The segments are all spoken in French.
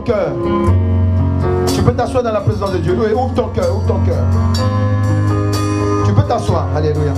cœur. Tu peux t'asseoir dans la présence de Dieu. Oui, ouvre ton cœur, ouvre ton cœur. Tu peux t'asseoir. Alléluia.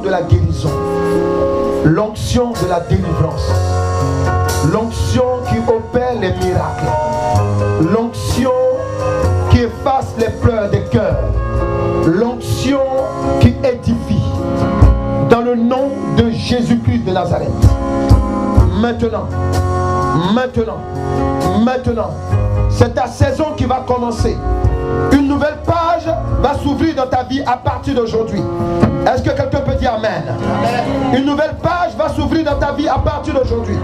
De la guérison, l'onction de la délivrance, l'onction qui opère les miracles, l'onction qui efface les pleurs des cœurs, l'onction qui édifie, dans le nom de Jésus-Christ de Nazareth. Maintenant, c'est ta saison qui va commencer. Une nouvelle page va s'ouvrir dans ta vie à partir d'aujourd'hui. Est-ce que quelqu'un peut dire Amen? Amen. Une nouvelle page va s'ouvrir dans ta vie à partir d'aujourd'hui.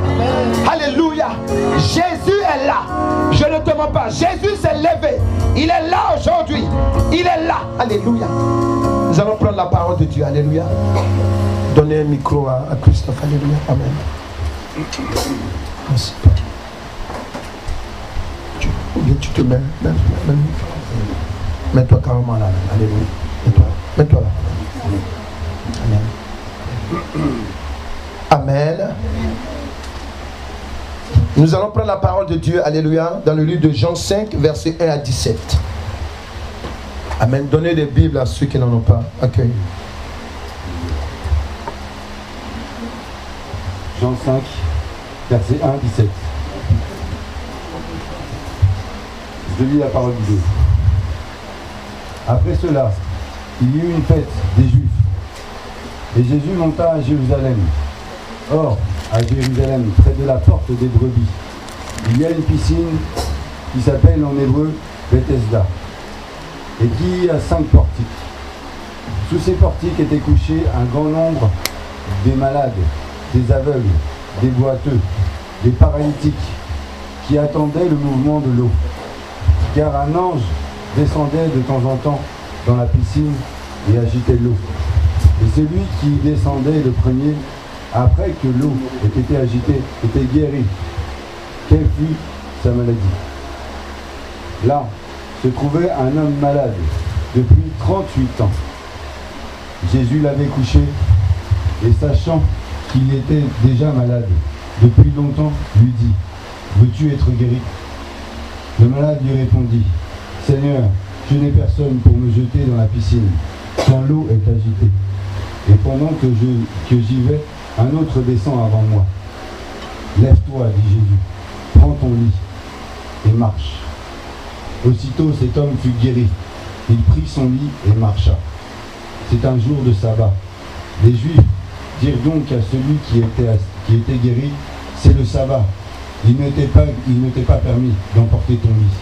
Alléluia. Jésus est là. Je ne te mens pas. Jésus s'est levé. Il est là aujourd'hui. Il est là. Alléluia. Nous allons prendre la parole de Dieu. Alléluia. Donnez un micro à Christophe. Alléluia. Amen. Merci. Tu te mets. Mets-toi carrément là. Alléluia. Mets-toi là. Amen. Amen. Nous allons prendre la parole de Dieu, alléluia, dans le livre de Jean 5, versets 1 à 17. Amen. Donnez des Bibles à ceux qui n'en ont pas. Accueille. Jean 5, versets 1 à 17. Je lis la parole de Dieu. Après cela, il y eut une fête des Juifs. Et Jésus monta à Jérusalem. Or, à Jérusalem, près de la porte des brebis, il y a une piscine qui s'appelle en hébreu Bethesda, et qui a 5 portiques. Sous ces portiques étaient couchés un grand nombre des malades, des aveugles, des boiteux, des paralytiques, qui attendaient le mouvement de l'eau. Car un ange descendait de temps en temps dans la piscine et agitait l'eau. Et celui qui descendait le premier, après que l'eau ait été agitée, était guéri. Quelle fut sa maladie? Là se trouvait un homme malade depuis 38 ans. Jésus l'avait couché et sachant qu'il était déjà malade depuis longtemps, lui dit: veux-tu être guéri? Le malade lui répondit: Seigneur, je n'ai personne pour me jeter dans la piscine quand l'eau est agitée. Et pendant que j'y vais, un autre descend avant moi. Lève-toi, dit Jésus, prends ton lit et marche. Aussitôt cet homme fut guéri. Il prit son lit et marcha. C'est un jour de sabbat. Les Juifs dirent donc à celui qui était guéri: c'est le sabbat. Il ne t'est pas permis d'emporter ton lit.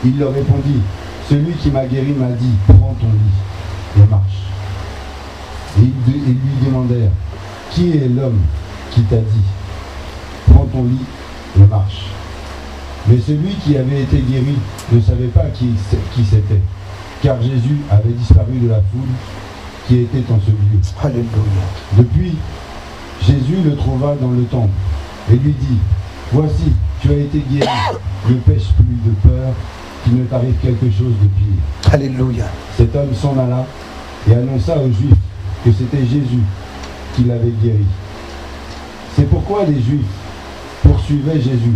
Il leur répondit: celui qui m'a guéri m'a dit: prends ton lit et marche. Et ils lui demandèrent: qui est l'homme qui t'a dit: prends ton lit et marche? Mais celui qui avait été guéri ne savait pas qui c'était, car Jésus avait disparu de la foule qui était en ce lieu. Alléluia. Depuis, Jésus le trouva dans le temple et lui dit: voici, tu as été guéri, ne pêche plus de peur qu'il ne t'arrive quelque chose de pire. Alléluia. Cet homme s'en alla et annonça aux Juifs que c'était Jésus qui l'avait guéri. C'est pourquoi les Juifs poursuivaient Jésus,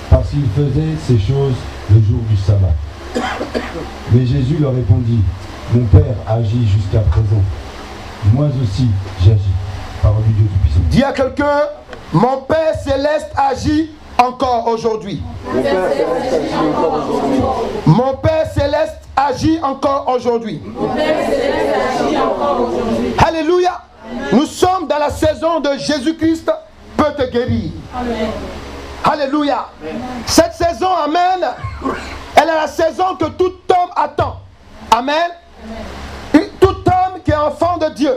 parce qu'il faisait ces choses le jour du sabbat. Mais Jésus leur répondit: mon Père agit jusqu'à présent. Moi aussi j'agis, parole du Dieu Tout-Puissant. Dis à quelqu'un, mon Père Céleste agit encore aujourd'hui. Mon Père Céleste agit encore aujourd'hui. Alléluia. Nous sommes dans la saison de Jésus-Christ peut te guérir. Amen. Alléluia. Cette saison, amen, elle est la saison que tout homme attend. Amen. Tout homme qui est enfant de Dieu.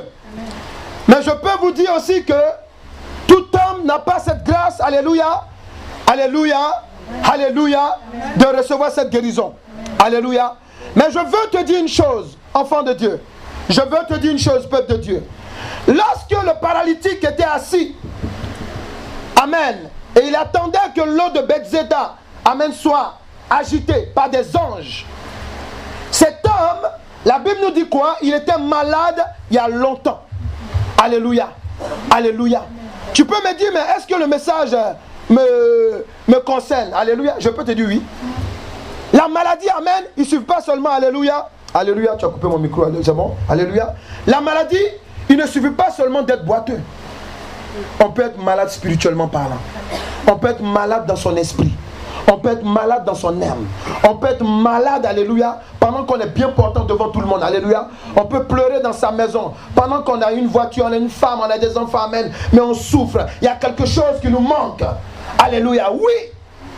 Mais je peux vous dire aussi que tout homme n'a pas cette grâce, alléluia, alléluia, alléluia, de recevoir cette guérison. Alléluia. Mais je veux te dire une chose, enfant de Dieu. Je veux te dire une chose, peuple de Dieu. Lorsque le paralytique était assis, amen, et il attendait que l'eau de Bethesda, amen, soit agitée par des anges. Cet homme, la Bible nous dit quoi? Il était malade il y a longtemps. Alléluia. Alléluia. Tu peux me dire, mais est-ce que le message me concerne? Alléluia. Je peux te dire oui. La maladie, amen, il ne suffit pas seulement, alléluia. Alléluia, tu as coupé mon micro, c'est bon? Alléluia. La maladie, il ne suffit pas seulement d'être boiteux. On peut être malade spirituellement parlant. On peut être malade dans son esprit. On peut être malade dans son âme. On peut être malade, alléluia, pendant qu'on est bien portant devant tout le monde, alléluia. On peut pleurer dans sa maison. Pendant qu'on a une voiture, on a une femme, on a des enfants, amen. Mais on souffre. Il y a quelque chose qui nous manque. Alléluia. Oui,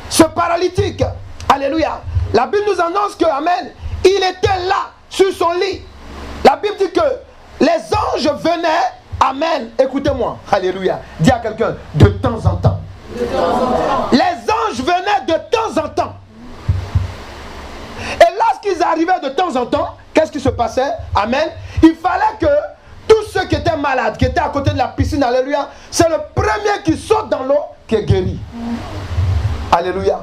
ce paralytique, alléluia. La Bible nous annonce que, amen, il était là, sur son lit. La Bible dit que les anges venaient, amen, écoutez-moi, alléluia. Dis à quelqu'un, de temps en temps. De temps en temps. Les anges venaient de temps en temps. Et lorsqu'ils arrivaient de temps en temps, qu'est-ce qui se passait? Amen. Il fallait que tous ceux qui étaient malades, qui étaient à côté de la piscine, alléluia, c'est le premier qui saute dans l'eau qui est guéri. Alléluia.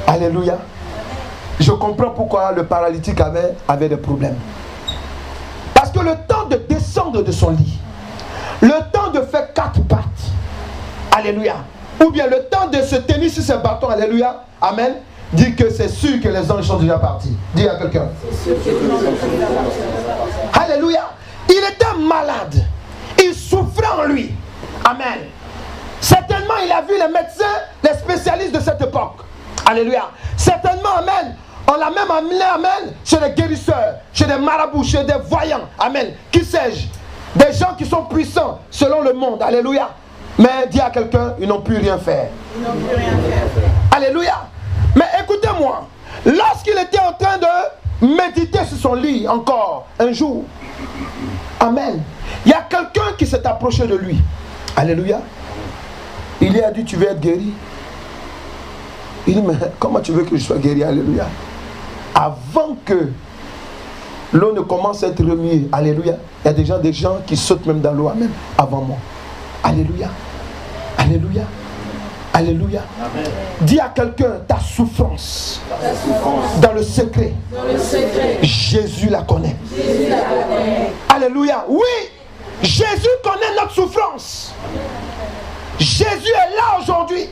Alléluia. Je comprends pourquoi le paralytique avait des problèmes. Parce que le temps de descendre de son lit, le temps de faire 4 pattes, alléluia, ou bien le temps de se tenir sur ses bâtons, alléluia, amen, dit que c'est sûr que les anges sont déjà partis. Dis à quelqu'un. Alléluia. Il était malade. Il souffrait en lui. Amen. Certainement, il a vu les médecins, les spécialistes de cette époque. Alléluia. Certainement, amen. On l'a même amené, amen, chez les guérisseurs, chez des marabouts, chez des voyants. Amen. Qui sais-je? Des gens qui sont puissants selon le monde. Alléluia. Mais dis à quelqu'un, ils n'ont pu rien faire. Ils n'ont pu rien faire. Alléluia. Mais écoutez-moi. Lorsqu'il était en train de méditer sur son lit encore un jour, amen, il y a quelqu'un qui s'est approché de lui. Alléluia. Il lui a dit, tu veux être guéri? Il dit, mais comment tu veux que je sois guéri? Alléluia. Avant que l'eau ne commence à être remuée, alléluia, il y a des gens qui sautent même dans l'eau, amen, avant moi. Alléluia. Alléluia. Alléluia. Amen. Dis à quelqu'un, ta souffrance, dans le secret, Jésus la connaît. Jésus la connaît. Alléluia. Oui, Jésus connaît notre souffrance. Jésus est là aujourd'hui.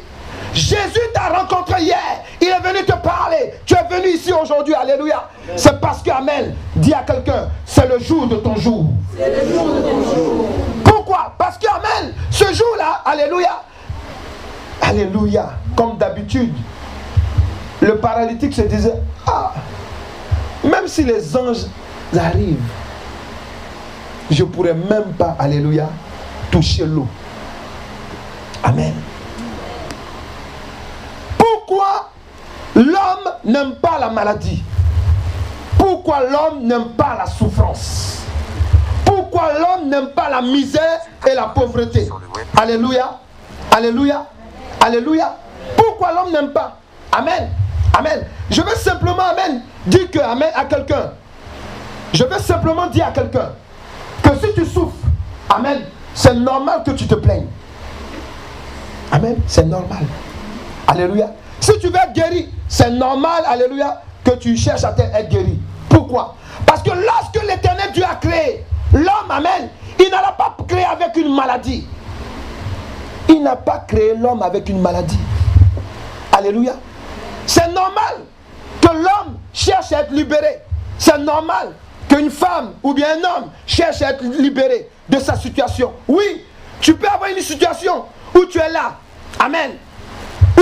Jésus t'a rencontré hier. Il est venu te parler. Tu es venu ici aujourd'hui. Alléluia. C'est parce que, amen, dis à quelqu'un, c'est le jour de ton jour. C'est le jour de ton jour. Pourquoi? Parce que, amen, ce jour-là, alléluia. Alléluia. Comme d'habitude, le paralytique se disait, ah, même si les anges arrivent, je ne pourrais même pas, alléluia, toucher l'eau. Amen. Pourquoi l'homme n'aime pas la maladie? Pourquoi l'homme n'aime pas la souffrance? Pourquoi l'homme n'aime pas la misère et la pauvreté? Alléluia. Alléluia. Alléluia. Pourquoi l'homme n'aime pas? Amen. Amen. Je veux simplement, amen, dire que, amen, à quelqu'un. Je veux simplement dire à quelqu'un que si tu souffres, amen, c'est normal que tu te plaignes. Amen. C'est normal. Alléluia. Si tu veux être guéri, c'est normal, alléluia, que tu cherches à être guéri. Pourquoi? Parce que lorsque l'Éternel Dieu a créé l'homme, amen, il n'a pas créé avec une maladie. Il n'a pas créé l'homme avec une maladie. Alléluia. C'est normal que l'homme cherche à être libéré. C'est normal qu'une femme ou bien un homme cherche à être libéré de sa situation. Oui, tu peux avoir une situation où tu es là. Amen.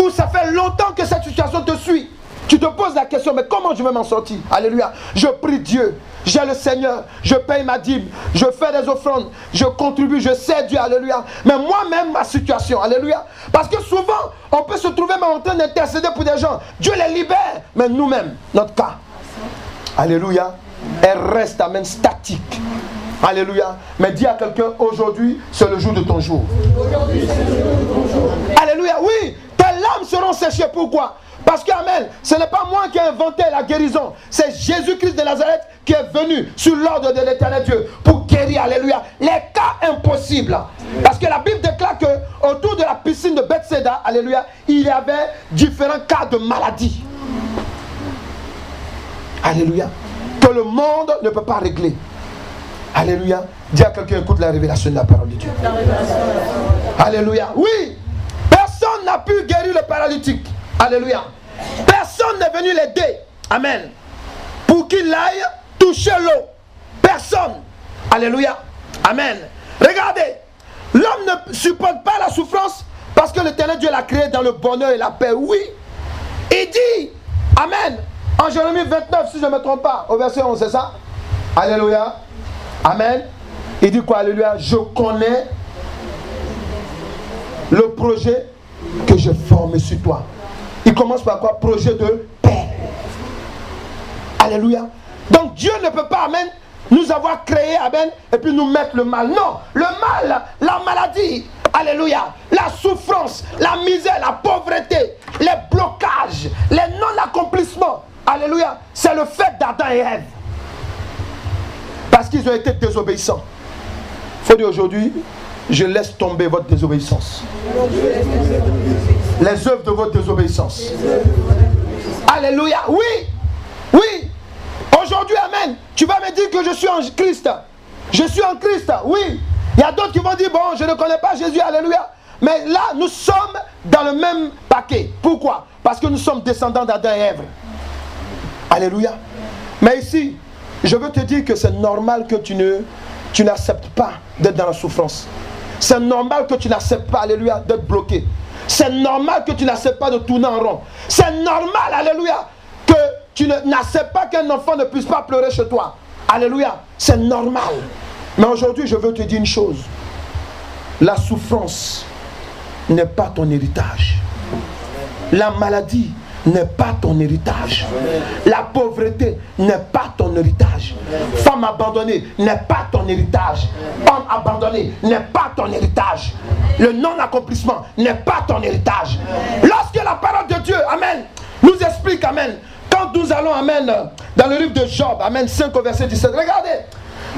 Où ça fait longtemps que cette situation te suit. Tu te poses la question, mais comment je vais m'en sortir? Alléluia. Je prie Dieu. J'ai le Seigneur. Je paye ma dîme. Je fais des offrandes. Je contribue. Je sais Dieu. Alléluia. Mais moi-même, ma situation. Alléluia. Parce que souvent, on peut se trouver même en train d'intercéder pour des gens. Dieu les libère. Mais nous-mêmes, notre cas. Alléluia. Elle reste, amen, statique. Alléluia. Mais dis à quelqu'un, aujourd'hui, c'est le jour de ton jour. Alléluia. Oui, tes larmes seront séchées. Pourquoi? Parce que, amen, ce n'est pas moi qui ai inventé la guérison. C'est Jésus-Christ de Nazareth qui est venu sur l'ordre de l'Éternel Dieu pour guérir, alléluia, les cas impossibles. Parce que la Bible déclare que autour de la piscine de Bethsaida, alléluia, il y avait différents cas de maladie. Alléluia. Que le monde ne peut pas régler. Alléluia. Dis à quelqu'un, écoute la révélation de la parole de Dieu. Alléluia. Oui. Personne n'a pu guérir le paralytique. Alléluia. Personne n'est venu l'aider. Amen. Pour qu'il aille toucher l'eau. Personne. Alléluia. Amen. Regardez. L'homme ne supporte pas la souffrance parce que l'Éternel Dieu l'a créé dans le bonheur et la paix. Oui. Il dit. Amen. En Jérémie 29, si je ne me trompe pas, au verset 11, c'est ça? Alléluia. Amen. Il dit quoi? Alléluia. Je connais le projet que j'ai formé sur toi. Il commence par quoi? Projet de paix. Alléluia. Donc Dieu ne peut pas, amen, nous avoir créé, amen, et puis nous mettre le mal. Non, le mal, la maladie, alléluia, la souffrance, la misère, la pauvreté, les blocages, les non-accomplissements, alléluia, c'est le fait d'Adam et Ève. Parce qu'ils ont été désobéissants. Il faut dire aujourd'hui, je laisse tomber votre désobéissance. Les œuvres de votre désobéissance. Alléluia. Oui. Oui. Aujourd'hui, amen. Tu vas me dire que je suis en Christ. Je suis en Christ. Oui. Il y a d'autres qui vont dire, bon, je ne connais pas Jésus. Alléluia. Mais là, nous sommes dans le même paquet. Pourquoi? Parce que nous sommes descendants d'Adam et Ève. Alléluia. Mais ici, je veux te dire que c'est normal que tu n'acceptes pas d'être dans la souffrance. C'est normal que tu n'acceptes pas, alléluia, d'être bloqué. C'est normal que tu n'acceptes pas de tourner en rond. C'est normal, alléluia, que tu n'acceptes pas qu'un enfant ne puisse pas pleurer chez toi. Alléluia, c'est normal. Mais aujourd'hui, je veux te dire une chose. La souffrance n'est pas ton héritage. La maladie n'est pas ton héritage. La pauvreté n'est pas ton héritage. Femme abandonnée n'est pas ton héritage. Homme abandonné n'est pas ton héritage. Le non-accomplissement n'est pas ton héritage. Lorsque la parole de Dieu, amen, nous explique, amen, quand nous allons, amen, dans le livre de Job, amen, 5 au verset 17, regardez,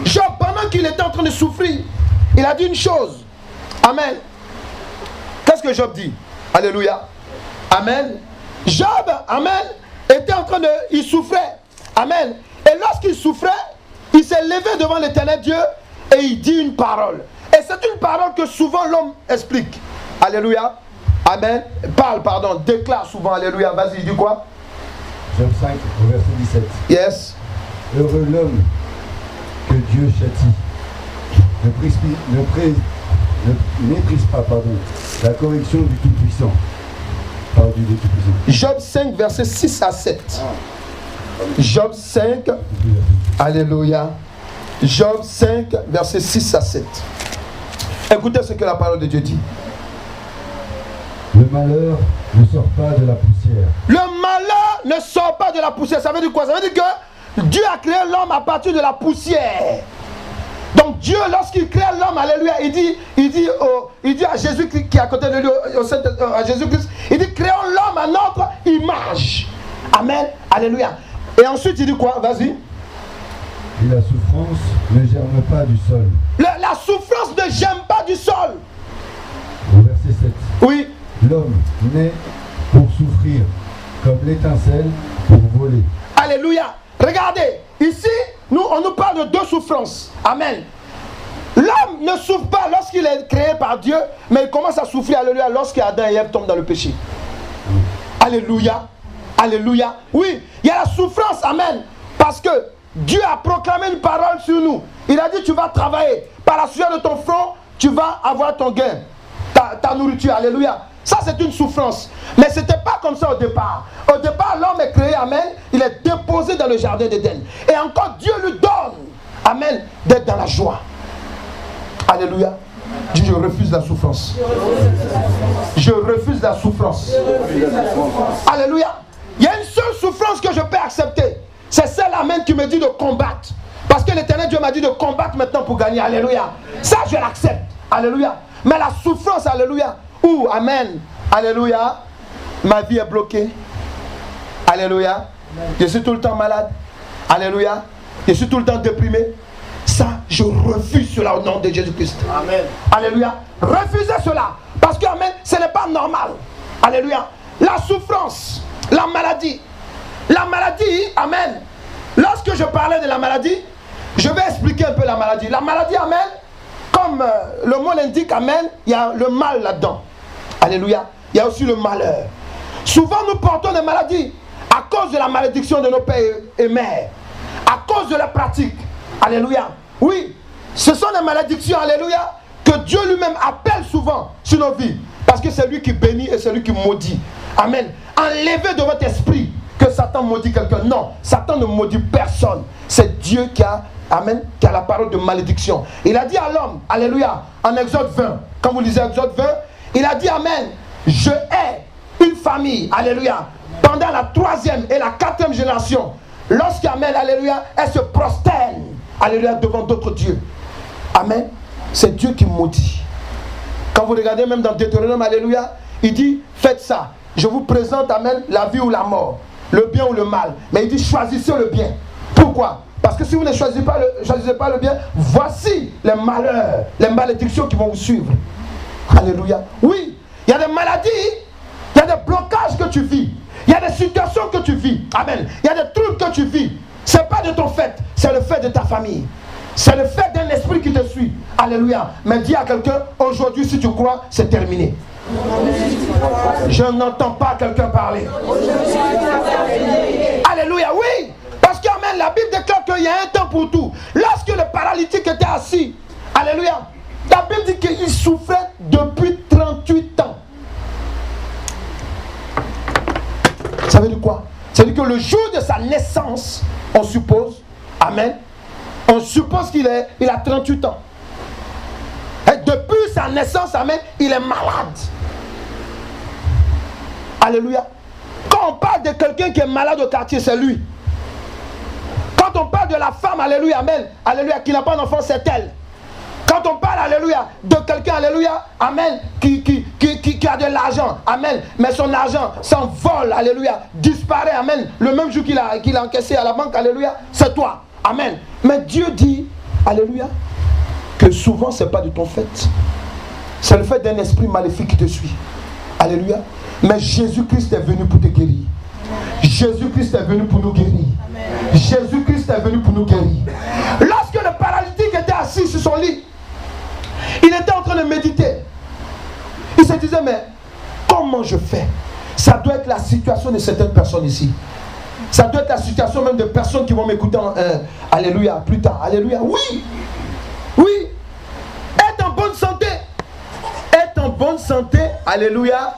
Job, pendant qu'il était en train de souffrir, il a dit une chose, amen. Qu'est-ce que Job dit? Alléluia. Amen. Job, amen, était en train de... Il souffrait. Amen. Et lorsqu'il souffrait, il s'est levé devant l'Éternel Dieu et il dit une parole. Et c'est une parole que souvent l'homme explique. Alléluia. Amen. Parle, pardon. Déclare souvent. Alléluia. Vas-y, il dit quoi? Job 5, au verset 17. Yes. Heureux l'homme que Dieu châtie. Ne méprise pas, la correction du Tout-Puissant. Job 5, verset 6 à 7. Job 5, alléluia. Job 5, verset 6 à 7. Écoutez ce que la parole de Dieu dit. Le malheur ne sort pas de la poussière. Le malheur ne sort pas de la poussière. Ça veut dire quoi? Ça veut dire que Dieu a créé l'homme à partir de la poussière. Donc Dieu, lorsqu'il crée l'homme, alléluia, il dit à Jésus qui est à côté de lui, à Jésus-Christ, il dit, créons l'homme à notre image. Amen, alléluia. Et ensuite il dit quoi? Vas-y. Et la souffrance ne germe pas du sol. La souffrance ne germe pas du sol. Au verset 7. Oui. L'homme naît pour souffrir, comme l'étincelle pour voler. Alléluia. Regardez, ici, on nous parle de deux souffrances. Amen. L'homme ne souffre pas lorsqu'il est créé par Dieu, mais il commence à souffrir, alléluia, lorsqu'Adam et Ève tombent dans le péché. Alléluia. Alléluia. Oui, il y a la souffrance, amen. Parce que Dieu a proclamé une parole sur nous. Il a dit, tu vas travailler. par la sueur de ton front, tu vas avoir ton gain, ta nourriture. Alléluia. Ça, c'est une souffrance. Mais ce n'était pas comme ça au départ. Au départ, l'homme est créé, amen. Il est déposé dans le jardin d'Éden. Et encore, Dieu lui donne, amen, d'être dans la joie. Alléluia. Dis, je refuse la souffrance. Je refuse la souffrance. Alléluia. Il y a une seule souffrance que je peux accepter. C'est celle, amen, qui me dit de combattre. Parce que l'Éternel Dieu m'a dit de combattre maintenant pour gagner. Alléluia. Ça, je l'accepte. Alléluia. Mais la souffrance, alléluia. Ou, amen. Alléluia. Ma vie est bloquée. Alléluia. Je suis tout le temps malade. Alléluia. Je suis tout le temps déprimé. Ça, je refuse cela au nom de Jésus-Christ. Amen. Alléluia. Refusez cela. Parce que, amen, ce n'est pas normal. Alléluia. La souffrance, la maladie. La maladie, amen. Lorsque je parlais de la maladie, je vais expliquer un peu la maladie. La maladie, amen, comme le mot l'indique, amen, il y a le mal là-dedans. Alléluia. Il y a aussi le malheur. Souvent, nous portons des maladies à cause de la malédiction de nos pères et mères. À cause de la pratique. Alléluia. Oui, ce sont des malédictions, alléluia, que Dieu lui-même appelle souvent sur nos vies. Parce que c'est lui qui bénit et c'est lui qui maudit. Amen. Enlevez de votre esprit que Satan maudit quelqu'un. Non, Satan ne maudit personne. C'est Dieu qui a, amen, qui a la parole de malédiction. Il a dit à l'homme, alléluia, en Exode 20, quand vous lisez Exode 20, il a dit, amen, je hais une famille, alléluia, pendant la 3e et la 4e génération, lorsqu'amen, alléluia, elle se prosterne, alléluia, devant d'autres dieux. Amen. C'est Dieu qui maudit. Quand vous regardez même dans Deutéronome, alléluia, il dit, faites ça. Je vous présente, amen, la vie ou la mort, le bien ou le mal. Mais il dit, choisissez le bien. Pourquoi? Parce que si vous ne choisissez pas le bien, voici les malheurs, les malédictions qui vont vous suivre. Alléluia. Oui, il y a des maladies, il y a des blocages que tu vis, il y a des situations que tu vis. Amen. Il y a des trucs que tu vis. Ce n'est pas de ton fait, c'est le fait de ta famille. C'est le fait d'un esprit qui te suit. Alléluia. Mais dis à quelqu'un, aujourd'hui, si tu crois, c'est terminé. Je n'entends pas quelqu'un parler. Alléluia, oui. Parce que, amen, la Bible déclare qu'il y a un temps pour tout. Lorsque le paralytique était assis, alléluia, la Bible dit qu'il souffrait depuis 38 ans. Ça veut dire quoi? Ça veut dire que le jour de sa naissance, on suppose, amen, on suppose qu'il a 38 ans. Et depuis sa naissance, amen, il est malade. Alléluia. Quand on parle de quelqu'un qui est malade au quartier, c'est lui. Quand on parle de la femme, alléluia, amen, alléluia, qui n'a pas d'enfant, c'est elle. Quand on parle, alléluia, de quelqu'un, alléluia, amen, qui a de l'argent, amen, mais son argent s'envole, alléluia, disparaît, amen, le même jour qu'il a encaissé à la banque, alléluia, c'est toi, amen. Mais Dieu dit, alléluia, que souvent c'est pas de ton fait, c'est le fait d'un esprit maléfique qui te suit, alléluia. Mais Jésus-Christ est venu pour te guérir. Jésus-Christ est venu pour nous guérir. Jésus-Christ est venu pour nous guérir. Lorsque le paralytique était assis sur son lit, il était en train de méditer. Il se disait, mais comment je fais? Ça doit être la situation de certaines personnes ici. Ça doit être la situation même de personnes qui vont m'écouter alléluia, plus tard. Alléluia, oui. Oui. Être en bonne santé. Être en bonne santé, alléluia.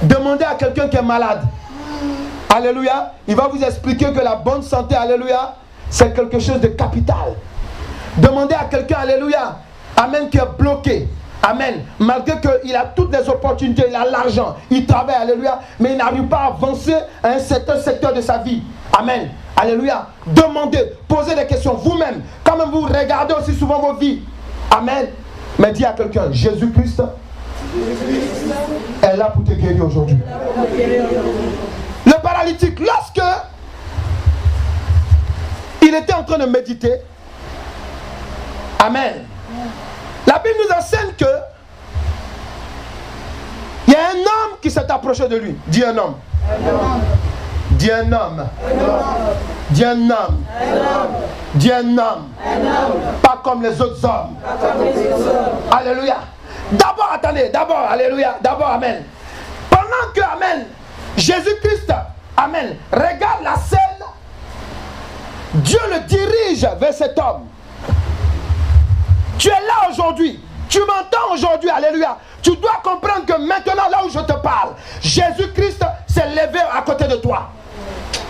Demandez à quelqu'un qui est malade. Alléluia. Il va vous expliquer que la bonne santé, alléluia, c'est quelque chose de capital. Demandez à quelqu'un, alléluia, amen, qui est bloqué. Amen. Malgré qu'il a toutes les opportunités, il a l'argent, il travaille, alléluia, mais il n'arrive pas à avancer à un certain secteur de sa vie. Amen. Alléluia. Demandez, posez des questions vous-même. Quand même vous regardez aussi souvent vos vies. Amen. Mais dis à quelqu'un, Jésus-Christ est là pour te guérir aujourd'hui. Le paralytique, lorsque il était en train de méditer, amen, la Bible nous enseigne que il y a un homme qui s'est approché de lui. Dis un homme. Dis un homme. Dis un homme. Dis un homme. Pas comme les autres hommes. Alléluia. D'abord, attendez, d'abord, alléluia, d'abord, amen. Pendant que, amen, Jésus-Christ, amen, regarde la scène, Dieu le dirige vers cet homme. Tu es là aujourd'hui. Tu m'entends aujourd'hui, alléluia. Tu dois comprendre que maintenant, là où je te parle, Jésus-Christ s'est levé à côté de toi.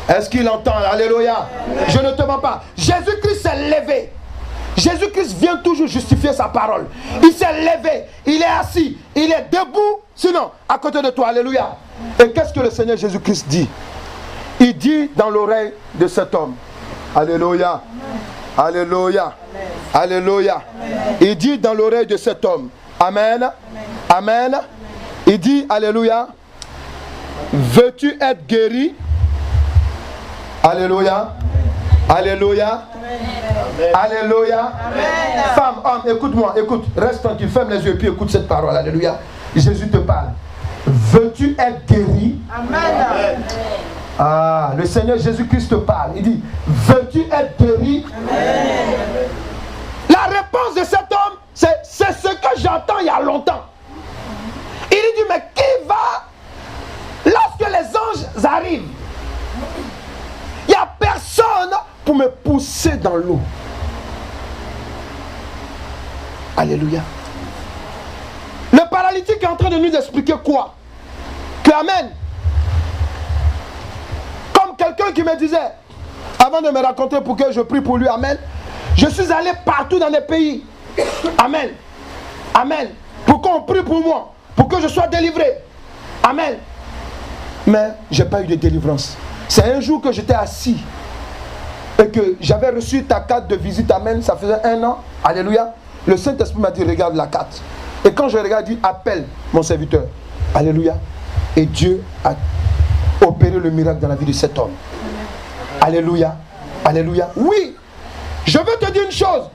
Est-ce qu'il entend? Alléluia. Je ne te mens pas. Jésus-Christ s'est levé. Jésus-Christ vient toujours justifier sa parole. Il s'est levé, il est assis, il est debout, sinon à côté de toi. Alléluia. Et qu'est-ce que le Seigneur Jésus-Christ dit? Il dit dans l'oreille de cet homme. Alléluia. Alléluia. Alléluia. Il dit dans l'oreille de cet homme. Amen. Amen. Il dit, alléluia. Veux-tu être guéri? Alléluia. Alléluia. Alléluia. Femme, homme, écoute-moi, écoute. Reste tranquille, ferme les yeux et puis écoute cette parole. Alléluia. Jésus te parle. Veux-tu être guéri? Amen. Ah, le Seigneur Jésus-Christ te parle. Il dit, veux-tu être guéri? Amen. La réponse de cet homme, c'est ce que j'entends il y a longtemps. Il dit, mais qui va lorsque les anges arrivent? Il n'y a personne pour me pousser dans l'eau. Alléluia. Le paralytique est en train de nous expliquer quoi? Que amen. Comme quelqu'un qui me disait, avant de me raconter pour que je prie pour lui, amen. Je suis allé partout dans les pays. Amen. Amen. Pour qu'on prie pour moi. Pour que je sois délivré. Amen. Mais je n'ai pas eu de délivrance. C'est un jour que j'étais assis. Et que j'avais reçu ta carte de visite. Amen. Ça faisait 1 an. Alléluia. Le Saint-Esprit m'a dit, regarde la carte. Et quand je regarde, il dit, appelle mon serviteur. Alléluia. Et Dieu a opéré le miracle dans la vie de cet homme. Alléluia. Alléluia. Oui. Je veux te dire une chose.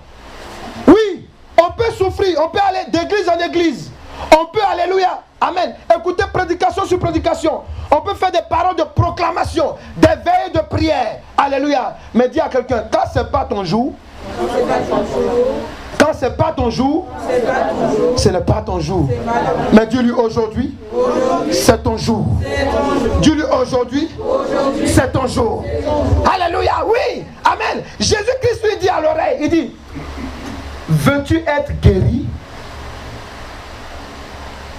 Oui, on peut souffrir, on peut aller d'église en église. On peut, alléluia, amen, écouter prédication sur prédication. On peut faire des paroles de proclamation, des veilles de prière. Alléluia. Mais dis à quelqu'un, quand c'est pas ton jour, quand c'est pas ton jour, ce n'est pas ton jour. Mais dis-lui aujourd'hui, c'est ton jour. Dis-lui aujourd'hui, c'est ton jour. Alléluia, oui, amen. Jésus-Christ lui dit à l'oreille, il dit, veux-tu être guéri?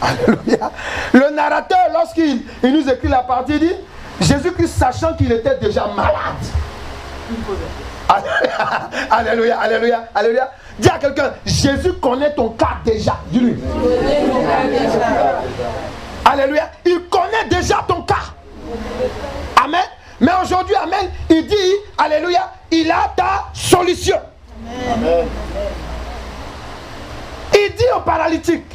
Alléluia. Le narrateur, lorsqu'il nous écrit la partie, il dit, Jésus-Christ sachant qu'il était déjà malade. Alléluia, alléluia, alléluia. Dis à quelqu'un, Jésus connaît ton cas déjà. Dis-lui. Alléluia. Il connaît déjà ton cas. Amen. Mais aujourd'hui, amen, il dit, alléluia, il a ta solution. Amen. Il dit au paralytique,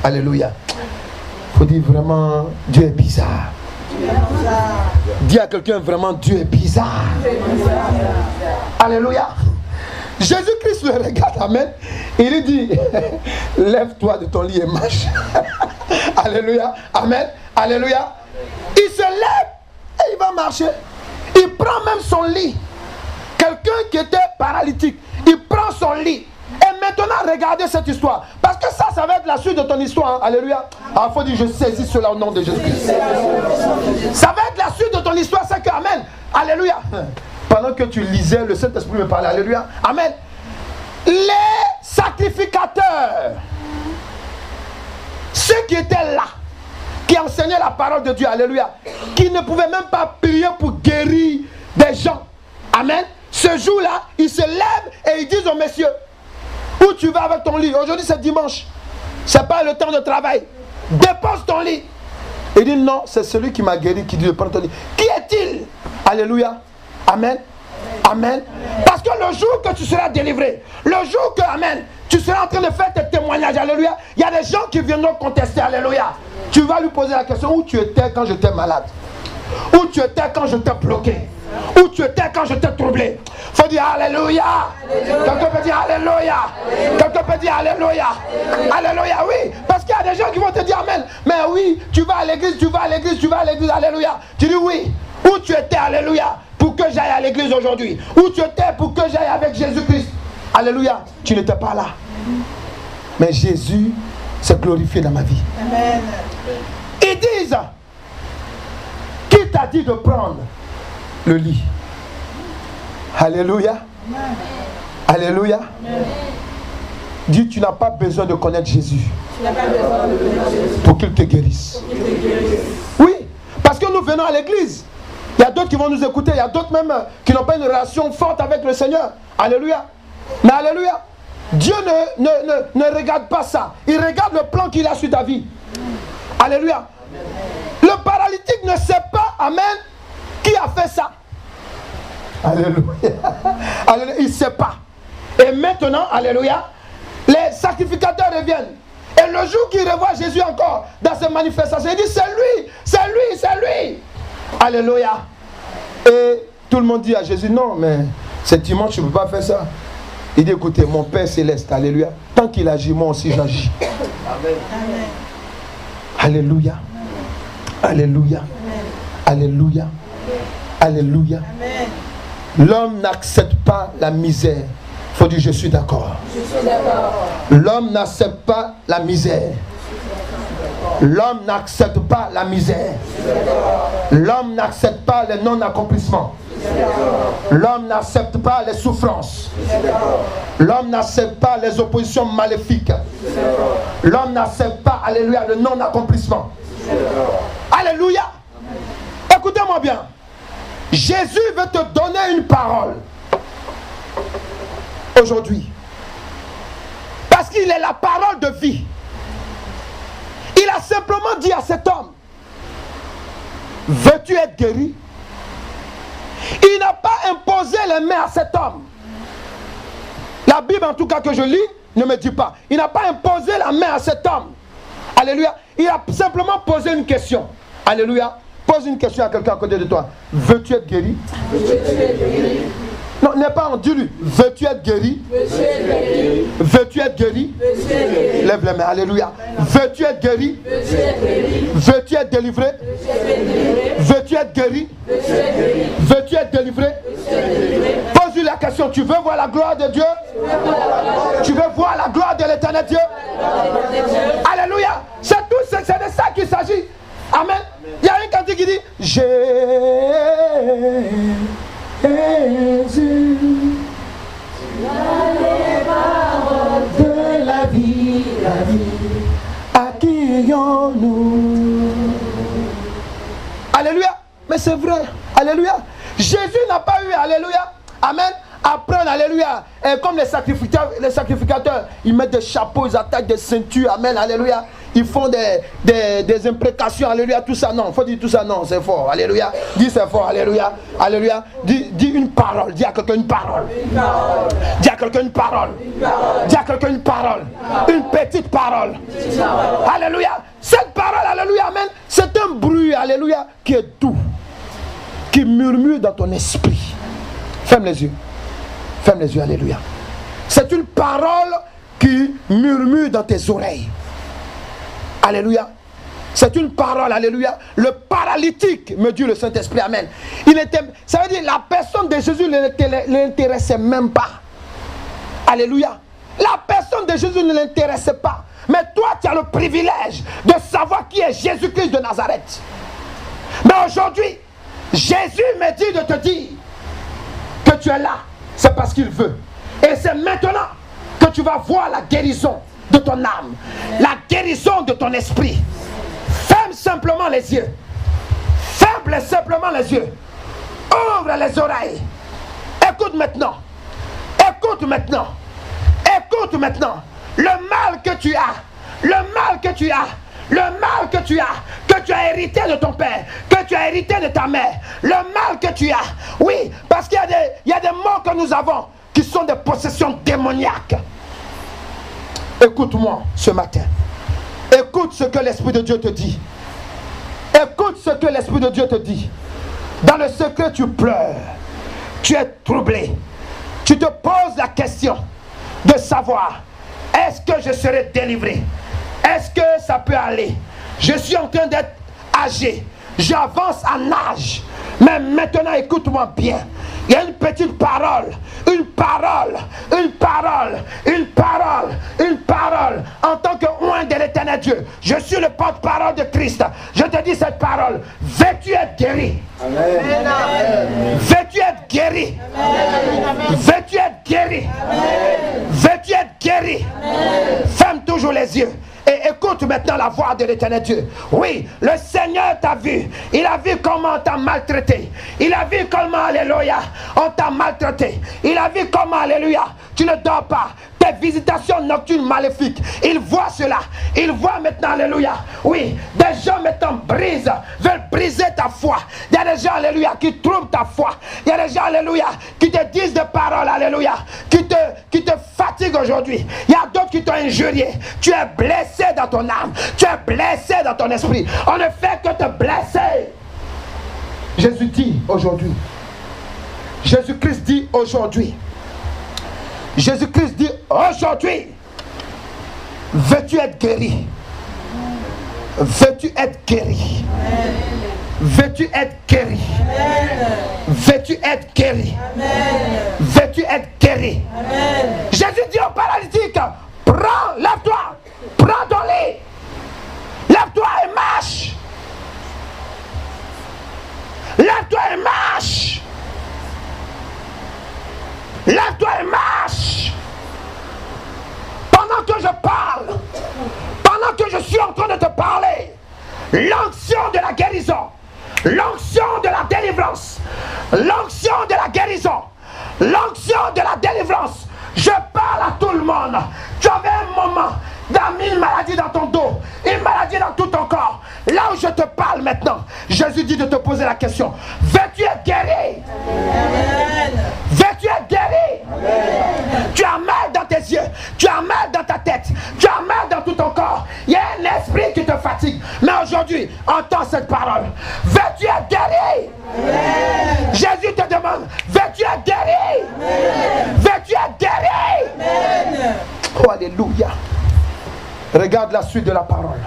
alléluia. Il faut dire vraiment, Dieu est bizarre. Dis à quelqu'un vraiment, Dieu est bizarre. Alléluia. Jésus-Christ le regarde, amen. Il lui dit, lève-toi de ton lit et marche. Alléluia, amen, alléluia. Il se lève et il va marcher. Il prend même son lit. Quelqu'un qui était paralytique, il prend son lit. Et maintenant, regardez cette histoire. Parce que ça va être la suite de ton histoire. Hein. Alléluia. Alors, il faut dire, je saisis cela au nom de Jésus-Christ. Ça va être la suite de ton histoire. C'est que, amen. Alléluia. Pendant que tu lisais, le Saint-Esprit me parlait. Alléluia. Amen. Les sacrificateurs, ceux qui étaient là, qui enseignaient la parole de Dieu. Alléluia. Qui ne pouvaient même pas prier pour guérir des gens. Amen. Ce jour-là, ils se lèvent et ils disent aux messieurs, où tu vas avec ton lit? Aujourd'hui c'est dimanche. C'est pas le temps de travail. Dépose ton lit. Il dit non, c'est celui qui m'a guéri qui dit de prendre ton lit. Qui est-il? Alléluia. Amen. Amen. Parce que le jour que tu seras délivré, le jour que, amen, tu seras en train de faire tes témoignages, alléluia, il y a des gens qui viendront contester, alléluia. Tu vas lui poser la question, où tu étais quand j'étais malade? Où tu étais quand je t'ai bloqué? Où tu étais quand je t'ai troublé? Il faut dire alléluia. Quelqu'un peut dire alléluia. Quelqu'un peut dire alléluia. Alléluia, oui. Parce qu'il y a des gens qui vont te dire amen. Mais oui, tu vas à l'église, tu vas à l'église, tu vas à l'église, alléluia. Tu dis oui. Où tu étais, alléluia, pour que j'aille à l'église aujourd'hui? Où tu étais pour que j'aille avec Jésus-Christ? Alléluia. Tu n'étais pas là. Mais Jésus s'est glorifié dans ma vie. Amen. Ils disent, qui t'a dit de prendre le lit? Alléluia. Alléluia. Dis, tu n'as pas besoin de connaître Jésus pour qu'il te guérisse. Oui, parce que nous venons à l'église. Il y a d'autres qui vont nous écouter. Il y a d'autres même qui n'ont pas une relation forte avec le Seigneur. Alléluia. Mais alléluia. Dieu ne regarde pas ça. Il regarde le plan qu'il a sur ta vie. Alléluia. Le paralytique ne sait pas, amen, qui a fait ça. Alléluia. Alléluia. Il ne sait pas. Et maintenant, alléluia, les sacrificateurs reviennent. Et le jour qu'il revoit Jésus encore dans ses manifestations, il dit c'est lui, c'est lui, c'est lui. Alléluia. Et tout le monde dit à Jésus, non, mais c'est dimanche, je ne peux pas faire ça. Il dit, écoutez, mon Père Céleste, alléluia, tant qu'il agit, moi aussi j'agis. Amen. Alléluia. Alléluia. Alléluia. Alléluia. L'homme n'accepte pas la misère. Il faut dire, je suis d'accord. L'homme n'accepte pas la misère. L'homme n'accepte pas la misère. L'homme n'accepte pas les non-accomplissements. L'homme n'accepte pas les souffrances. L'homme n'accepte pas les oppositions maléfiques. L'homme n'accepte pas, alléluia, le non-accomplissement. Alléluia. Écoutez-moi bien. Jésus veut te donner une parole aujourd'hui. Parce qu'il est la parole de vie. Il a simplement dit à cet homme, veux-tu être guéri? Il n'a pas imposé les mains à cet homme. La Bible, en tout cas que je lis, ne me dit pas. Il n'a pas imposé la main à cet homme. Alléluia. Il a simplement posé une question. Alléluia. Pose une question à quelqu'un à côté de toi. Veux-tu être guéri? Non, n'est pas en dis-lui. Veux-tu être guéri? Veux-tu être guéri? Lève les mains. Alléluia. Veux-tu être guéri? Veux-tu être délivré? Veux-tu être guéri? Veux-tu être délivré? Pose-lui la question. Tu veux voir la gloire de Dieu? Tu veux voir la gloire de l'éternel Dieu? Alléluia. C'est tout, c'est de ça qu'il s'agit. Amen. Il y a un cantique qui dit Jésus les paroles de la vie, accueillons-nous. Alléluia. Mais c'est vrai. Alléluia. Jésus n'a pas eu, alléluia, amen, apprendre, alléluia. Et comme les sacrificateurs, ils mettent des chapeaux, ils attaquent des ceintures, amen, alléluia. Ils font des imprécations, alléluia, tout ça, non, il faut dire tout ça, non, c'est fort, alléluia. Dis c'est fort, alléluia, alléluia. Dis une parole, dis à quelqu'un une parole. Dis à quelqu'un une parole. Dis à quelqu'un une parole. Une petite parole. Alléluia. Cette parole, alléluia, amen, c'est un bruit, alléluia, qui est doux, qui murmure dans ton esprit. Ferme les yeux. Ferme les yeux, alléluia. C'est une parole qui murmure dans tes oreilles. Alléluia. C'est une parole, alléluia. Le paralytique, me dit le Saint-Esprit, amen. Ça veut dire la personne de Jésus ne l'intéressait même pas. Alléluia. La personne de Jésus ne l'intéressait pas. Mais toi, tu as le privilège de savoir qui est Jésus-Christ de Nazareth. Mais aujourd'hui, Jésus me dit de te dire que tu es là. C'est parce qu'il veut. Et c'est maintenant que tu vas voir la guérison de ton âme, la guérison de ton esprit. Ferme simplement les yeux. Ferme simplement les yeux. Ouvre les oreilles. Écoute maintenant. Écoute maintenant. Écoute maintenant. Le mal que tu as. Le mal que tu as. Le mal que tu as hérité de ton père, que tu as hérité de ta mère, le mal que tu as. Oui, parce qu'il y a des mots que nous avons qui sont des possessions démoniaques. Écoute-moi ce matin. Écoute ce que l'Esprit de Dieu te dit. Écoute ce que l'Esprit de Dieu te dit. Dans le secret, tu pleures. Tu es troublé. Tu te poses la question de savoir, est-ce que je serai délivré? Est-ce que ça peut aller? Je suis en train d'être âgé. J'avance en âge. Mais maintenant, écoute-moi bien. Il y a une petite parole. Une parole. Une parole. Une parole. Une parole. En tant que oint de l'éternel Dieu. Je suis le porte-parole de Christ. Je te dis cette parole. Veux-tu être guéri? Veux-tu être guéri? Veux-tu être guéri? Veux-tu Veux-tu être guéri? Amen. Ferme toujours les yeux. Et écoute maintenant la voix de l'Éternel Dieu. Oui, le Seigneur t'a vu. Il a vu comment on t'a maltraité. Il a vu comment, alléluia, on t'a maltraité. Il a vu comment, alléluia, tu ne dors pas. Tes visitations nocturnes maléfiques. Il voit cela. Il voit maintenant, alléluia. Oui, des gens maintenant veulent briser ta foi. Il y a des gens, alléluia, qui troublent ta foi. Il y a des gens, alléluia, qui te disent des paroles, alléluia, qui te fatiguent aujourd'hui. Il y a d'autres qui t'ont injurié. Tu es blessé dans ton âme. Tu es blessé dans ton esprit. On ne fait que te blesser. Jésus dit aujourd'hui. Jésus-Christ dit aujourd'hui. Jésus-Christ dit aujourd'hui, veux-tu être guéri? Veux-tu être guéri? Veux-tu être guéri? Veux-tu être guéri? Veux-tu être guéri? Jésus dit au paralytique, prends, lève-toi, prends ton lit, lève-toi et marche. Lève-toi et marche. Lève-toi et marche. Pendant que je parle, pendant que je suis en train de te parler, l'onction de la guérison, l'onction de la délivrance, l'onction de la guérison, l'onction de la délivrance, je parle à tout le monde. Tu avais un moment une maladie dans ton dos, une maladie dans tout ton corps. Là où je te parle maintenant, Jésus dit de te poser la question, veux-tu être guéri? Veux-tu être guéri? Tu as mal dans tes yeux, tu as mal dans ta tête, tu as mal dans tout ton corps. Il y a un esprit qui te fatigue. Mais aujourd'hui, entends cette parole. Veux-tu être guéri? Jésus te demande, veux-tu être guéri? Veux-tu être guéri? Oh, alléluia. Regarde la suite de la parole.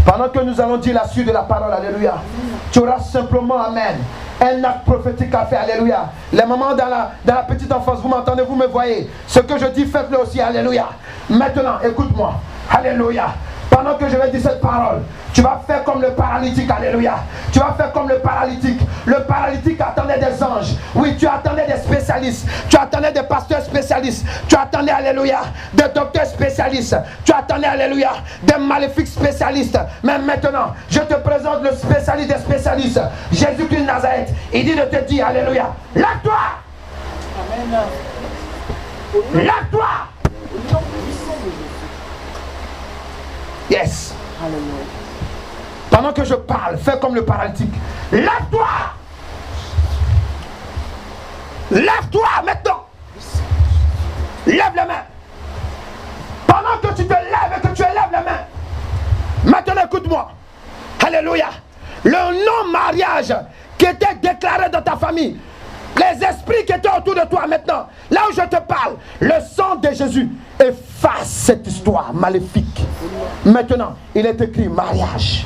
Pendant que nous allons dire la suite de la parole, alléluia, tu auras simplement, amen, un acte prophétique à faire, alléluia. Les mamans dans la petite enfance, vous m'entendez, vous me voyez. Ce que je dis, faites-le aussi, alléluia. Maintenant, écoute-moi, alléluia. Pendant que je vais dire cette parole, tu vas faire comme le paralytique, alléluia. Tu vas faire comme le paralytique. Le paralytique attendait des anges. Oui, tu attendais des spécialistes. Tu attendais des pasteurs spécialistes. Tu attendais, alléluia, des docteurs spécialistes. Tu attendais, alléluia, des maléfiques spécialistes. Mais maintenant, je te présente le spécialiste des spécialistes. Jésus-Christ de Nazareth. Il dit de te dire, alléluia, lève-toi. Amen. Lève-toi. Yes. Alléluia. Pendant que je parle, fais comme le paralytique. Lève-toi. Lève-toi maintenant. Lève les mains. Pendant que tu te lèves et que tu élèves les mains. Maintenant écoute-moi. Alléluia. Le non-mariage qui était déclaré dans ta famille. Les esprits qui étaient autour de toi maintenant. Là où je te parle. Le sang de Jésus efface cette histoire maléfique. Maintenant, il est écrit mariage.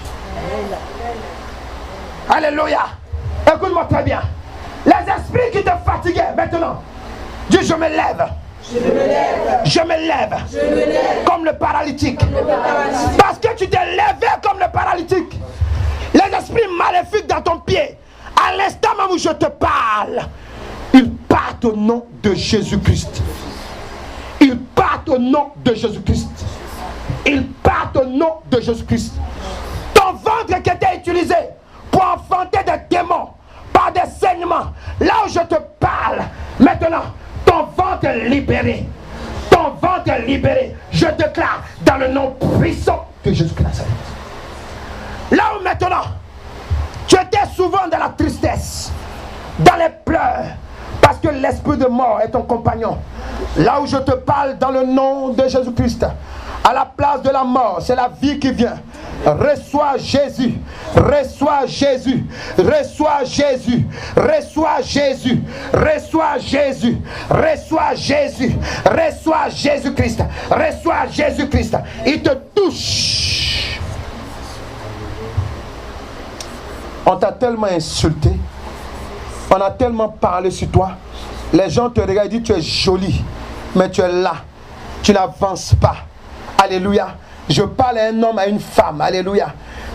Alléluia. Écoute-moi très bien. Les esprits qui te fatiguaient maintenant. Dis je me lève. Je me lève. Je me lève. Je me lève. Comme le paralytique. Parce que tu t'es levé comme le paralytique. Les esprits maléfiques dans ton pied. À l'instant même où je te parle, ils partent au nom de Jésus-Christ. Ils partent au nom de Jésus-Christ. Ils partent au nom de Jésus-Christ. Ton ventre qui était utilisé pour enfanter des démons par des saignements, là où je te parle, maintenant, ton ventre est libéré. Ton ventre est libéré. Je déclare dans le nom puissant de Jésus-Christ. Là où maintenant, tu étais souvent dans la tristesse, dans les pleurs, parce que l'esprit de mort est ton compagnon. Là où je te parle dans le nom de Jésus-Christ, à la place de la mort, c'est la vie qui vient. Reçois Jésus, reçois Jésus, reçois Jésus, reçois Jésus, reçois Jésus, reçois Jésus, reçois Jésus-Christ, reçois Jésus-Christ. Il te touche. On t'a tellement insulté, on a tellement parlé sur toi. Les gens te regardent et disent tu es jolie, mais tu es là, tu n'avances pas. Alléluia. Je parle à un homme, à une femme. Alléluia.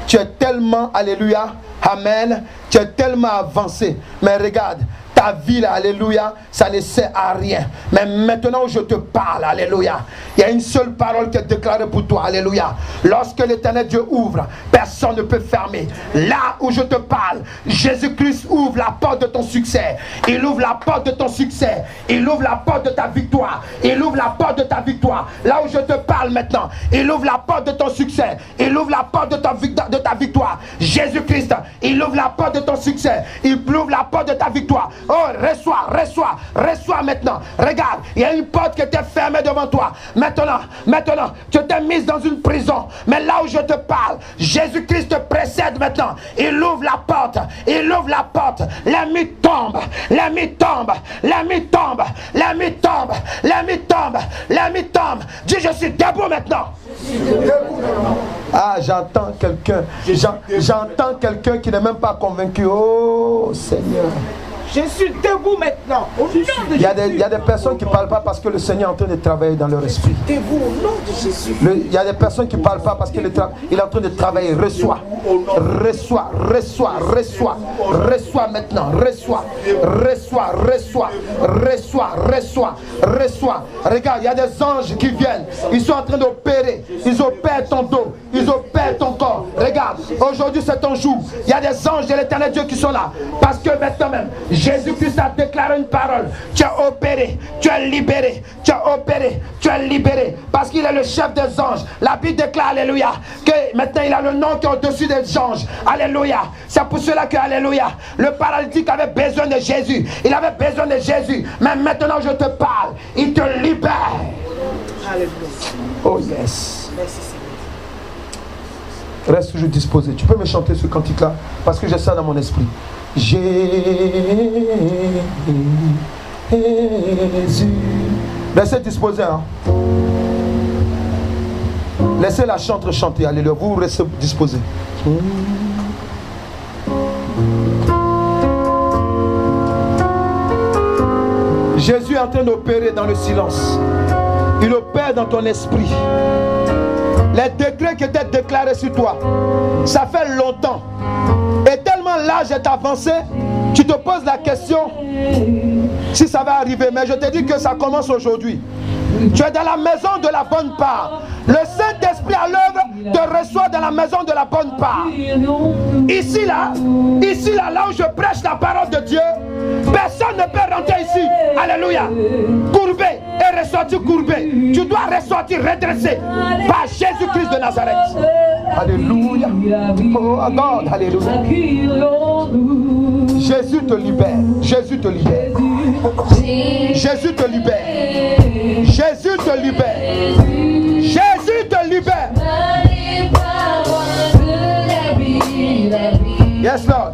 Tu es tellement, alléluia, amen. Tu es tellement avancé. Mais regarde, ta vie là, alléluia, ça ne sert à rien. Mais maintenant où je te parle, alléluia, il y a une seule parole qui est déclarée pour toi, alléluia. Lorsque l'Éternel Dieu ouvre, personne ne peut fermer. Là où je te parle, Jésus-Christ ouvre la porte de ton succès. Il ouvre la porte de ton succès. Il ouvre la porte de ta victoire. Il ouvre la porte de ta victoire. Là où je te parle maintenant, il ouvre la porte de ton succès. Il ouvre la porte de ta victoire. Jésus-Christ, il ouvre la porte de ton succès. Il ouvre la porte de ta victoire. Oh, reçois maintenant. Regarde, il y a une porte qui était fermée devant toi. Maintenant, tu t'es mise dans une prison. Mais là où je te parle, Jésus-Christ te précède maintenant. Il ouvre la porte. Il ouvre la porte. L'ennemi tombe. L'ennemi tombe. L'ennemi tombe. L'ennemi tombe. L'ennemi tombe. L'ennemi tombe. Dis, je suis debout maintenant. Ah, j'entends quelqu'un. J'entends quelqu'un qui n'est même pas convaincu. Oh Seigneur. Je suis debout maintenant. Au nom de Jésus. Il y a des personnes qui ne parlent pas parce que le Seigneur est en train de travailler dans leur esprit. Debout au nom de Jésus. Il y a des personnes qui ne parlent pas parce qu'il est en train de travailler. Reçois maintenant. Reçois. Regarde, il y a des anges qui viennent. Ils sont en train d'opérer. Ils opèrent ton dos. Ils opèrent ton corps. Regarde, aujourd'hui c'est ton jour. Il y a des anges de l'Éternel Dieu qui sont là. Parce que maintenant même, Jésus-Christ a déclaré une parole. Tu as opéré, tu as libéré, tu as opéré, tu as libéré. Parce qu'il est le chef des anges. La Bible déclare, alléluia, que maintenant il a le nom qui est au-dessus des anges. Alléluia. C'est pour cela que, alléluia, le paralytique avait besoin de Jésus. Il avait besoin de Jésus. Mais maintenant je te parle, il te libère. Alléluia. Oh yes. Merci Seigneur. Reste toujours disposé. Tu peux me chanter ce cantique-là parce que j'ai ça dans mon esprit. Jésus. Restez disposé. Hein? Laissez la chantre chanter. Alléluia. Vous restez disposé. Jésus est en train d'opérer dans le silence. Il opère dans ton esprit. Les décrets qui étaient déclarés sur toi, ça fait longtemps. Et tellement l'âge est avancé, tu te poses la question si ça va arriver. Mais je te dis que ça commence aujourd'hui. Tu es dans la maison de la bonne part. Le Saint-Esprit à l'œuvre te reçoit dans la maison de la bonne part. Ici là, là où je prêche la parole de Dieu, personne ne peut rentrer ici. Alléluia. Courbé et ressortir courbé. Tu dois ressortir redressé par Jésus-Christ de Nazareth. Alléluia. Oh God, alléluia. Jésus te libère. Jésus te libère. Jésus te libère. Jésus te libère. Jésus te libère. Yes, Lord.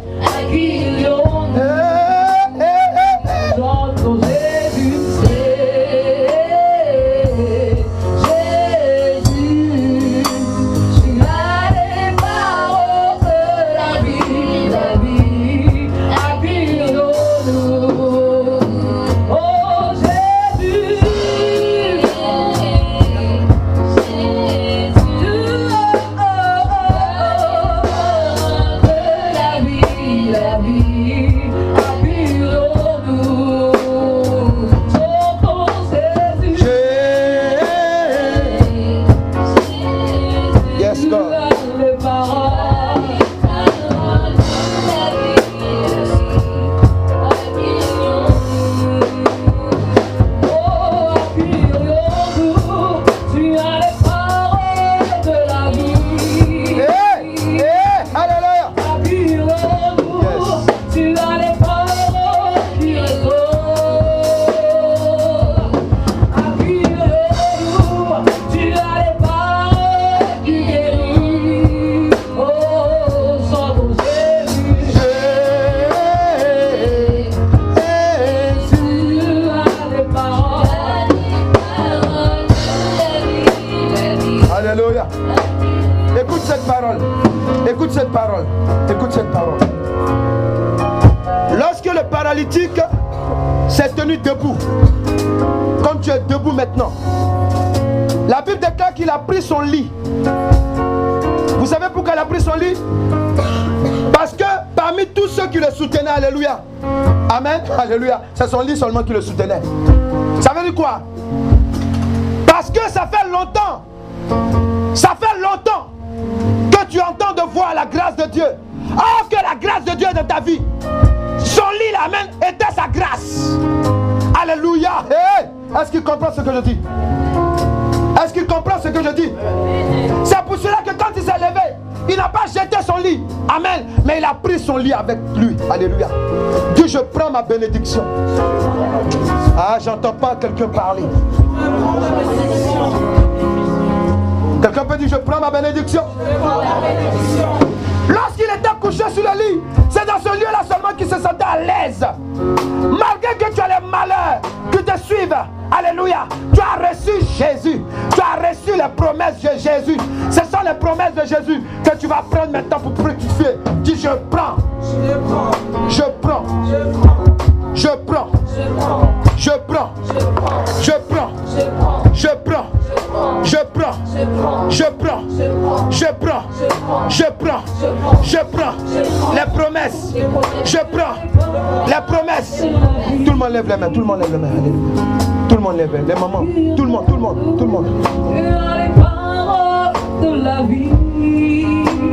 Écoute cette parole. Lorsque le paralytique s'est tenu debout, comme tu es debout maintenant, la Bible déclare qu'il a pris son lit. Vous savez pourquoi il a pris son lit? Parce que par parmi tous ceux qui le soutenaient. Alléluia. Amen. Alléluia. C'est son lit seulement qui le soutenait. Ça veut dire quoi? Parce que ça fait longtemps. Ça fait longtemps que tu entends de voir la grâce de Dieu. Or que la grâce de Dieu est dans ta vie. Son lit, amen, était sa grâce. Alléluia. Hey, est-ce qu'il comprend ce que je dis? Est-ce qu'il comprend ce que je dis? C'est pour cela que quand il s'est levé, il n'a pas jeté son lit. Amen. Mais il a pris son lit avec lui. Alléluia. Dis, je prends ma bénédiction. Ah, j'entends pas quelqu'un parler. Quelqu'un peut dire, je prends ma bénédiction. Lorsqu'il était couché sur le lit, c'est dans ce lieu-là seulement qu'il se sentait à l'aise. Malgré que tu as les malheurs qui te suivent, alléluia, tu as reçu Jésus. Tu as reçu les promesses de Jésus. Ce sont les promesses de Jésus que tu vas prendre maintenant pour fructifier. Dis, je prends. Je prends. Je prends. Je prends. Je prends. Je prends. Je prends. Je prends. Je prends. Je prends. Je prends. Les promesses. Je prends. Les promesses. Tout le monde lève les mains. Tout le monde lève les mains. Alléluia. Tout le monde lève les mamans. Tout le monde. Tout le monde. Tout le monde. Les paroles de la vie.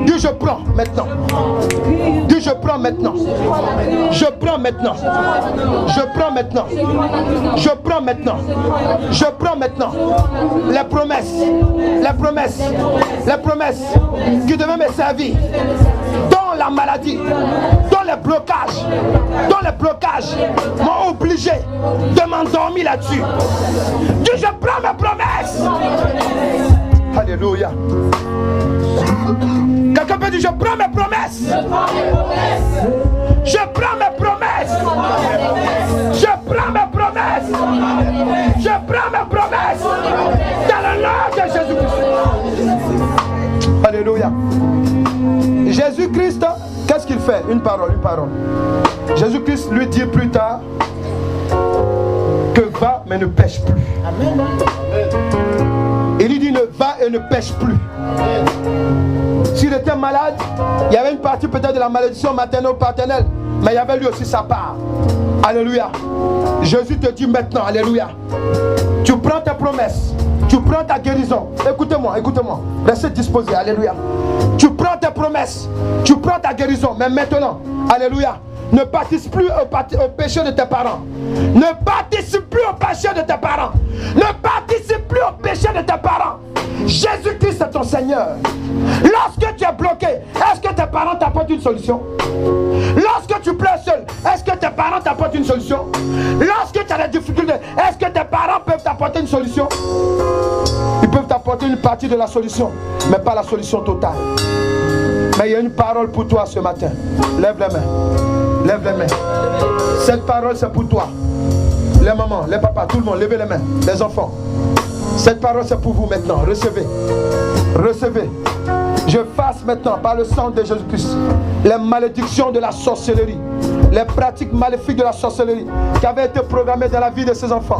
Dis, je prends maintenant. Dis, je prends maintenant. Je prends maintenant. Je prends maintenant. Je prends maintenant. Je prends maintenant. Les promesses. Les promesses. Les promesses qui devaient me servir. Dans la maladie. Dans les blocages. Dans les blocages. M'ont obligé de m'endormir là-dessus. Dis, je prends mes promesses. Alléluia. Quelqu'un peut dire, je prends mes promesses. Je prends mes promesses. Je prends mes promesses. Je prends mes promesses. Dans le nom de Jésus-Christ. Alléluia. Jésus-Christ, qu'est-ce qu'il fait? Une parole, une parole. Jésus-Christ lui dit plus tard que va mais ne pêche plus. Amen. Il lui dit ne va et ne pêche plus. S'il était malade, il y avait une partie peut-être de la malédiction maternelle ou paternelle, mais il y avait lui aussi sa part. Alléluia. Jésus te dit maintenant, alléluia, tu prends tes promesses, tu prends ta guérison. Écoutez-moi, écoutez-moi. Restez disposé, alléluia. Tu prends tes promesses, tu prends ta guérison, mais maintenant, alléluia, ne participe plus au péché de tes parents. Ne participe plus au péché de tes parents. Ne participe plus au péché de tes parents. Jésus-Christ est ton Seigneur. Lorsque tu es bloqué, est-ce que tes parents t'apportent une solution? Lorsque tu pleures seul, est-ce que tes parents t'apportent une solution? Lorsque tu as des difficultés, est-ce que tes parents peuvent t'apporter une solution? Ils peuvent t'apporter une partie de la solution, mais pas la solution totale. Mais il y a une parole pour toi ce matin. Lève les mains. Lève les mains. Cette parole c'est pour toi. Les mamans, les papas, tout le monde, levez les mains. Les enfants. Cette parole c'est pour vous maintenant. Recevez. Recevez. Je fasse maintenant par le sang de Jésus-Christ les malédictions de la sorcellerie, les pratiques maléfiques de la sorcellerie qui avaient été programmées dans la vie de ces enfants,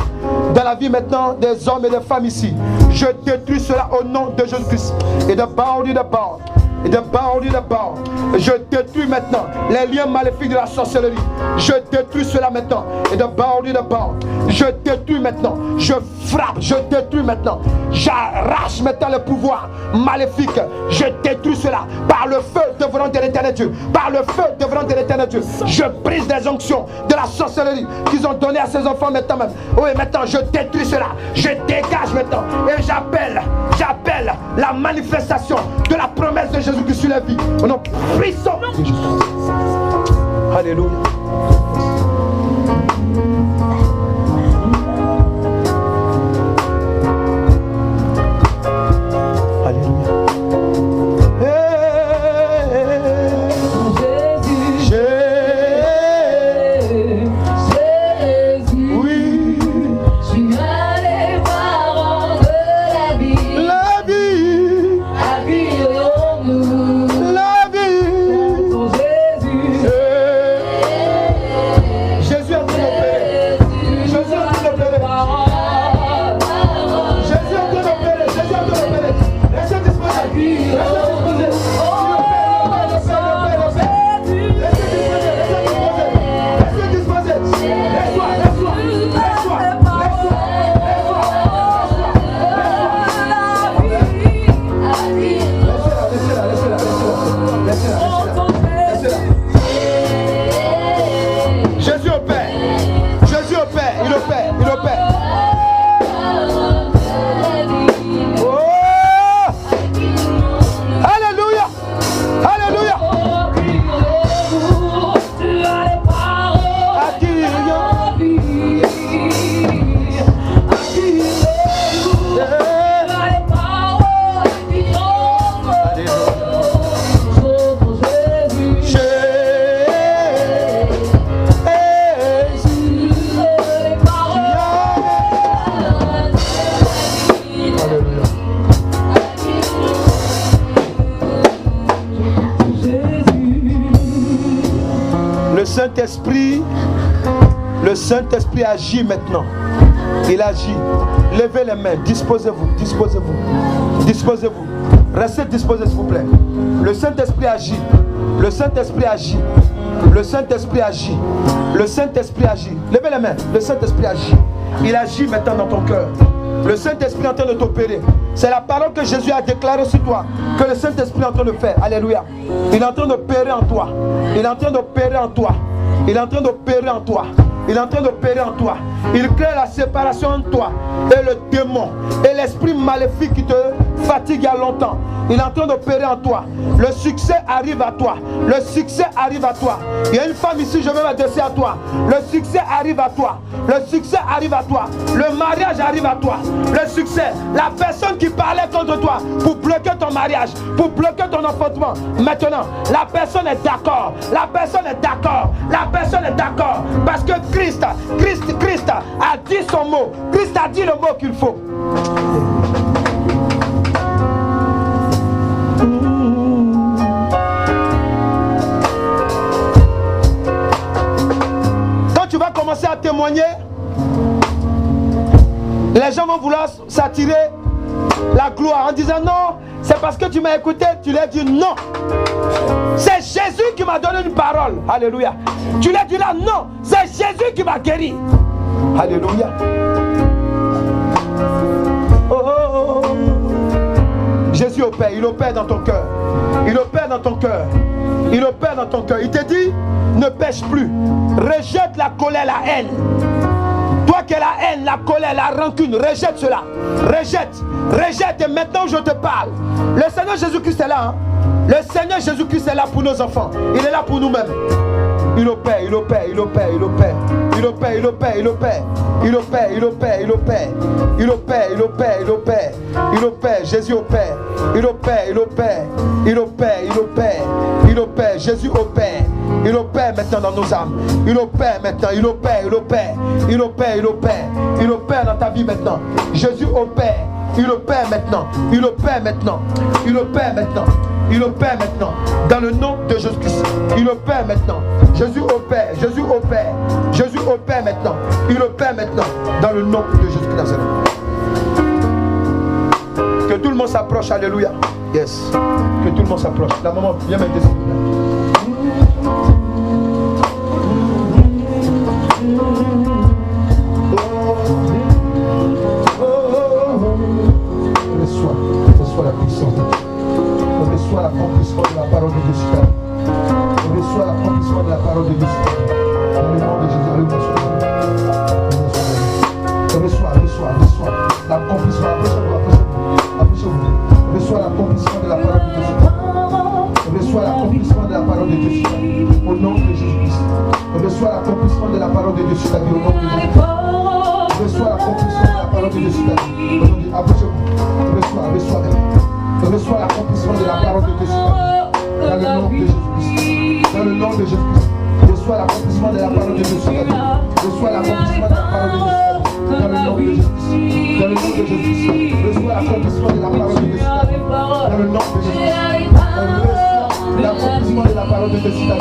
dans la vie maintenant des hommes et des femmes ici. Je détruis cela au nom de Jésus-Christ. Et de bord, et de bord. Je détruis maintenant les liens maléfiques de la sorcellerie. Je détruis cela maintenant. Et de bord. Je détruis maintenant. Je frappe. Je détruis maintenant. J'arrache maintenant le pouvoir maléfique. Je détruis cela par le feu devenant de l'éternel Dieu. Par le feu devenant de l'éternel Dieu. Je brise les onctions de la sorcellerie qu'ils ont donné à ces enfants maintenant même. Oui, maintenant je détruis cela. Je dégage maintenant. Et j'appelle la manifestation de la promesse de Jésus-Christ sur la vie. Au nom puissant de Jésus. Alléluia. Saint-Esprit agit maintenant. Il agit. Levez les mains, disposez-vous. Restez disposés s'il vous plaît. Le Saint-Esprit agit. Le Saint-Esprit agit. Levez les mains. Le Saint-Esprit agit. Il agit maintenant dans ton cœur. Le Saint-Esprit est en train de t'opérer. C'est la parole que Jésus a déclarée sur toi, que le Saint-Esprit est en train de faire. Alléluia. Il est en train d'opérer en toi. Il crée la séparation entre toi et le démon et l'esprit maléfique qui te fatigue il y a longtemps. Il est en train d'opérer en toi. Le succès arrive à toi. Il y a une femme ici, je vais m'adresser à toi. Le succès arrive à toi. Le mariage arrive à toi. Le succès, la personne qui parlait contre toi pour bloquer ton mariage, pour bloquer ton enfantement. Maintenant, la personne est d'accord. Parce que Christ a dit son mot. Christ a dit le mot qu'il faut. Quand tu vas commencer à témoigner, les gens vont vouloir s'attirer la gloire en disant non, c'est parce que tu m'as écouté, tu leur dis non. C'est Jésus qui m'a donné une parole. Alléluia. Tu leur dis là, non, c'est Jésus qui m'a guéri. Alléluia. Oh. Jésus opère, il opère dans ton cœur. Il te dit, ne pêche plus. Rejette la colère, la haine. Toi qui as la haine, la colère, la rancune, rejette cela. Rejette. Et maintenant je te parle. Le Seigneur Jésus-Christ est là. Le Seigneur Jésus-Christ est là pour nos enfants. Il est là pour nous-mêmes. Il opère. Jésus opère. Jésus opère. Il opère maintenant dans nos âmes. Il opère dans ta vie maintenant. Jésus opère. Il opère maintenant. Dans le nom de Jésus-Christ. Il opère maintenant. Jésus opère maintenant. Il opère maintenant. Dans le nom de Jésus-Christ Nazareth. Que tout le monde s'approche. Alléluia. Yes. Que tout le monde s'approche. La maman, viens mettre des Reçois la puissance de Dieu. Reçois l'accomplissement de la parole de Dieu. Reçois l'accomplissement de la parole de Dieu. Dans le nom de Jésus. Reçois l'accomplissement. Approchez-vous. Reçois l'accomplissement de la parole de Dieu. Reçois l'accomplissement de la parole de Dieu. Au nom de Jésus-Christ. Reçois l'accomplissement de la parole de Dieu sur ta vie. Au nom de Jésus-Christ. Reçois l'accomplissement de la parole de Dieu sur ta vie. Approchez-vous. Reçois l'accomplissement de la parole de Dieu sur ta vie. Dans le nom de Jésus-Christ. Reçois l'accomplissement de la parole de Dieu sur ta vie. Reçois l'accomplissement de la parole de Dieu sur ta vie. Dans le nom de Jésus-Christ. Reçois l'accomplissement de la parole de Dieu sur ta vie. Dans le nom de Jésus-Christ. Reçois l'accomplissement de la parole de Dieu sur ta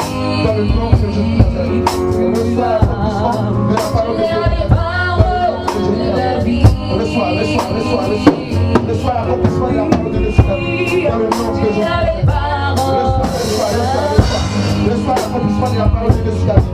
vie. Dans le nom de Jésus-Christ. Reçois l'accomplissement de la parole de Dieu sur ta vie. Reçois l'accomplissement de la parole de Dieu sur ta vie. Dans le nom de Jésus. Reçois l'accomplissement de la parole de Dieu sur ta vie.